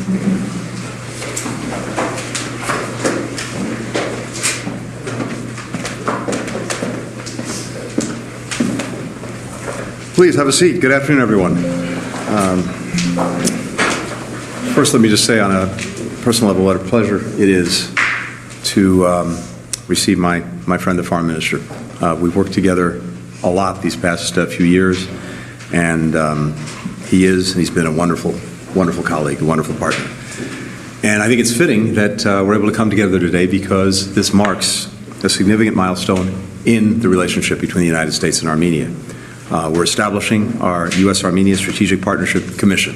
Please have a seat. Good afternoon, everyone. First, let me just say on a personal level what a pleasure it is to receive my friend, the Foreign Minister. We've worked together a lot these past few years, and he's been a wonderful, wonderful colleague, a wonderful partner. And I think it's fitting that we're able to come together today because this marks a significant milestone in the relationship between the United States and Armenia. We're establishing our U.S.-Armenia Strategic Partnership Commission.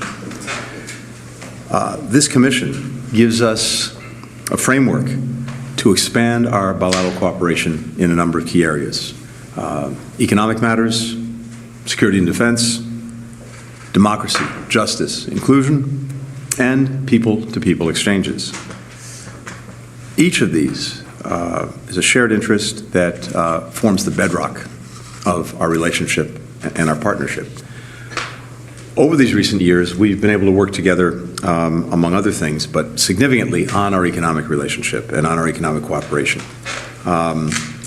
This commission gives us a framework to expand our bilateral cooperation in a number of key areas. Economic matters, security and defense, democracy, justice, inclusion, and people-to-people exchanges. Each of these is a shared interest that forms the bedrock of our relationship and our partnership. Over these recent years, we've been able to work together, among other things, but significantly on our economic relationship and on our economic cooperation.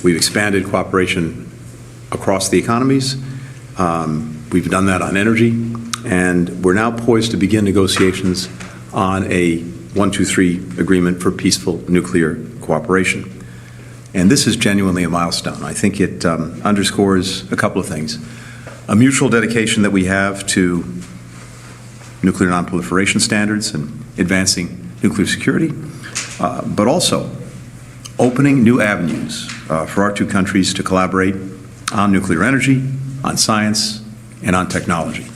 We've expanded cooperation across the economies. We've done that on energy, and we're now poised to begin negotiations on a 1-2-3 agreement for peaceful nuclear cooperation. And this is genuinely a milestone. I think it underscores a couple of things. A mutual dedication that we have to nuclear nonproliferation standards and advancing nuclear security, but also opening new avenues for our two countries to collaborate on nuclear energy, on science, and on technology.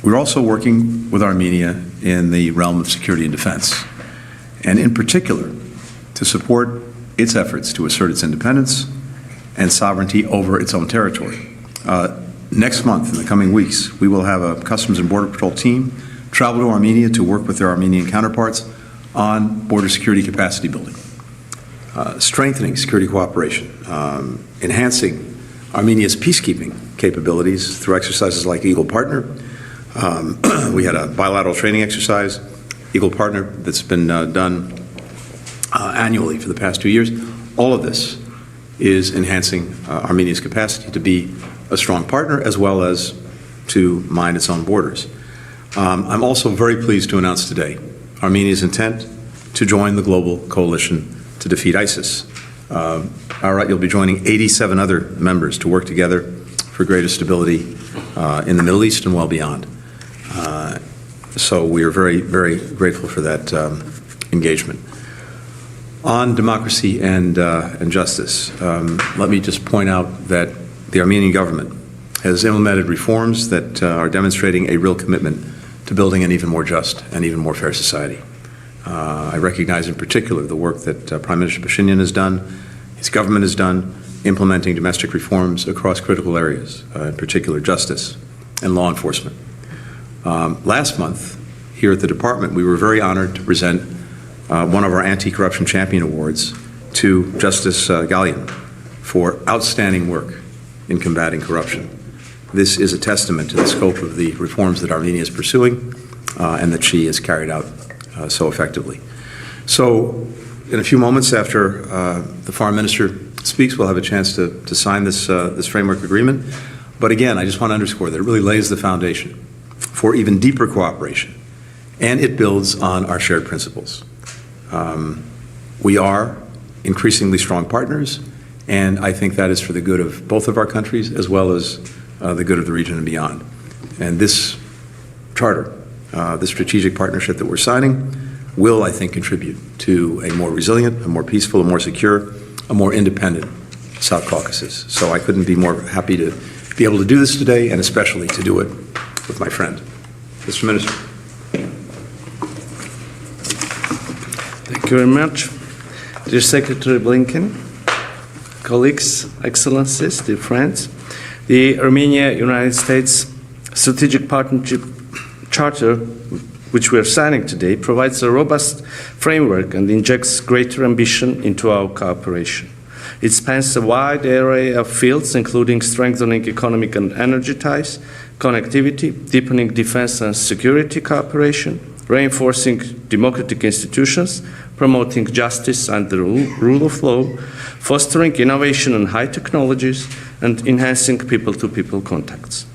We're also working with Armenia in the realm of security and defense, and in particular, to support its efforts to assert its independence and sovereignty over its own territory. Next month, in the coming weeks, we will have a Customs and Border Patrol team travel to Armenia to work with their Armenian counterparts on border security capacity building, strengthening security cooperation, enhancing Armenia's peacekeeping capabilities through exercises like Eagle Partner. We had a bilateral training exercise, Eagle Partner, that's been done annually for the past 2 years. All of this is enhancing Armenia's capacity to be a strong partner as well as to mind its own borders. I'm also very pleased to announce today Armenia's intent to join the global coalition to defeat ISIS. You'll be joining 87 other members to work together for greater stability in the Middle East and well beyond. So we are very, very grateful for that engagement. On democracy and justice, let me just point out that the Armenian government has implemented reforms that are demonstrating a real commitment to building an even more just and even more fair society. I recognize in particular the work that Prime Minister Pashinyan has done, his government has done, implementing domestic reforms across critical areas, in particular justice and law enforcement. Last month, here at the department, we were very honored to present one of our Anti-Corruption Champion Awards to Justice Gallian for outstanding work in combating corruption. This is a testament to the scope of the reforms that Armenia is pursuing and that she has carried out so effectively. So in a few moments after the Foreign Minister speaks, we'll have a chance to sign this framework agreement. But again, I just want to underscore that it really lays the foundation for even deeper cooperation, and it builds on our shared principles. We are increasingly strong partners, and I think that is for the good of both of our countries as well as the good of the region and beyond. And this charter, this strategic partnership that we're signing, will, I think, contribute to a more resilient, a more peaceful, a more secure, a more independent South Caucasus. So I couldn't be more happy to be able to do this today, and especially to do it with my friend. Mr. Minister. Thank you very much. Dear Secretary Blinken, colleagues, excellencies, dear friends, the Armenia-United States Strategic Partnership Charter, which we are signing today, provides a robust framework and injects greater ambition into our cooperation. It spans a wide array of fields, including strengthening economic and energy ties, connectivity, deepening defense and security cooperation, reinforcing democratic institutions, promoting justice and the rule of law, fostering innovation and high technologies, and enhancing people-to-people contacts.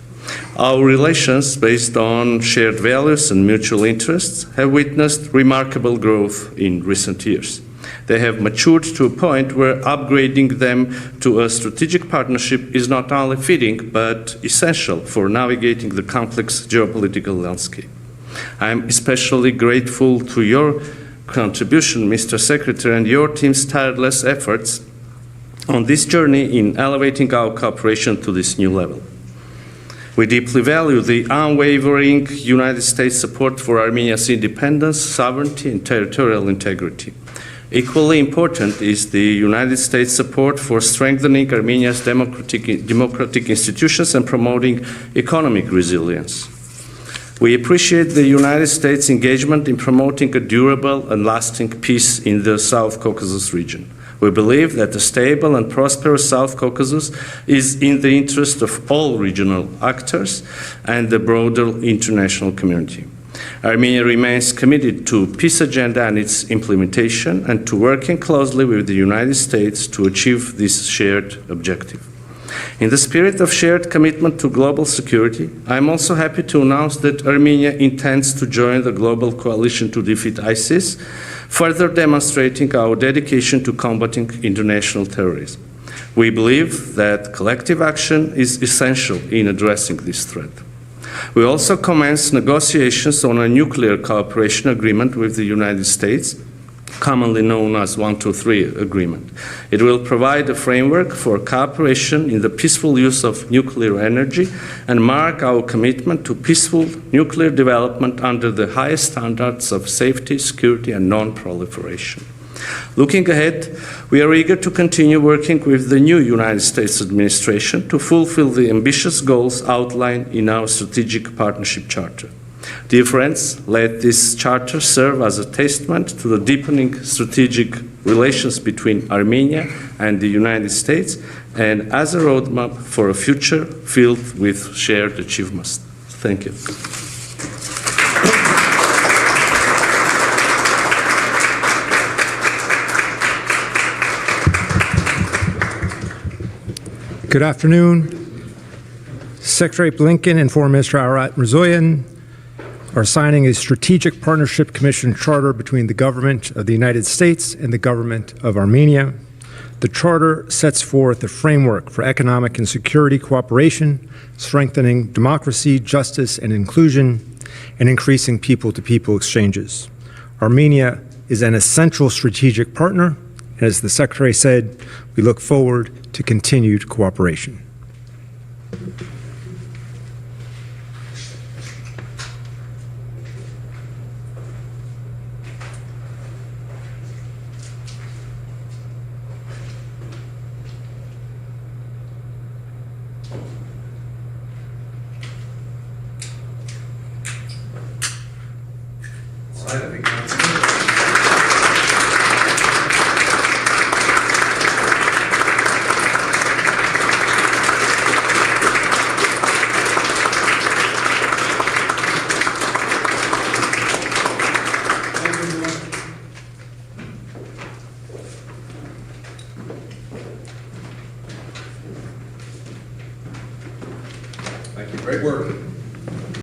Our relations, based on shared values and mutual interests, have witnessed remarkable growth in recent years. They have matured to a point where upgrading them to a strategic partnership is not only fitting, but essential for navigating the complex geopolitical landscape. I am especially grateful to your contribution, Mr. Secretary, and your team's tireless efforts on this journey in elevating our cooperation to this new level. We deeply value the unwavering United States support for Armenia's independence, sovereignty, and territorial integrity. Equally important is the United States support for strengthening Armenia's democratic institutions and promoting economic resilience. We appreciate the United States' engagement in promoting a durable and lasting peace in the South Caucasus region. We believe that a stable and prosperous South Caucasus is in the interest of all regional actors and the broader international community. Armenia remains committed to peace agenda and its implementation and to working closely with the United States to achieve this shared objective. In the spirit of shared commitment to global security, I am also happy to announce that Armenia intends to join the global coalition to defeat ISIS, further demonstrating our dedication to combating international terrorism. We believe that collective action is essential in addressing this threat. We also commenced negotiations on a nuclear cooperation agreement with the United States, commonly known as 123 agreement. It will provide a framework for cooperation in the peaceful use of nuclear energy and mark our commitment to peaceful nuclear development under the highest standards of safety, security, and non-proliferation. Looking ahead, we are eager to continue working with the new United States administration to fulfill the ambitious goals outlined in our Strategic Partnership Charter. Dear friends, let this charter serve as a testament to the deepening strategic relations between Armenia and the United States and as a roadmap for a future filled with shared achievements. Thank you. Good afternoon. Secretary Blinken and Foreign Minister Arat Mirzoyan are signing a Strategic Partnership Commission charter between the government of the United States and the government of Armenia. The charter sets forth a framework for economic and security cooperation, strengthening democracy, justice, and inclusion, and increasing people-to-people exchanges. Armenia is an essential strategic partner, and as the Secretary said, we look forward to continued cooperation. Slide, I think that's it.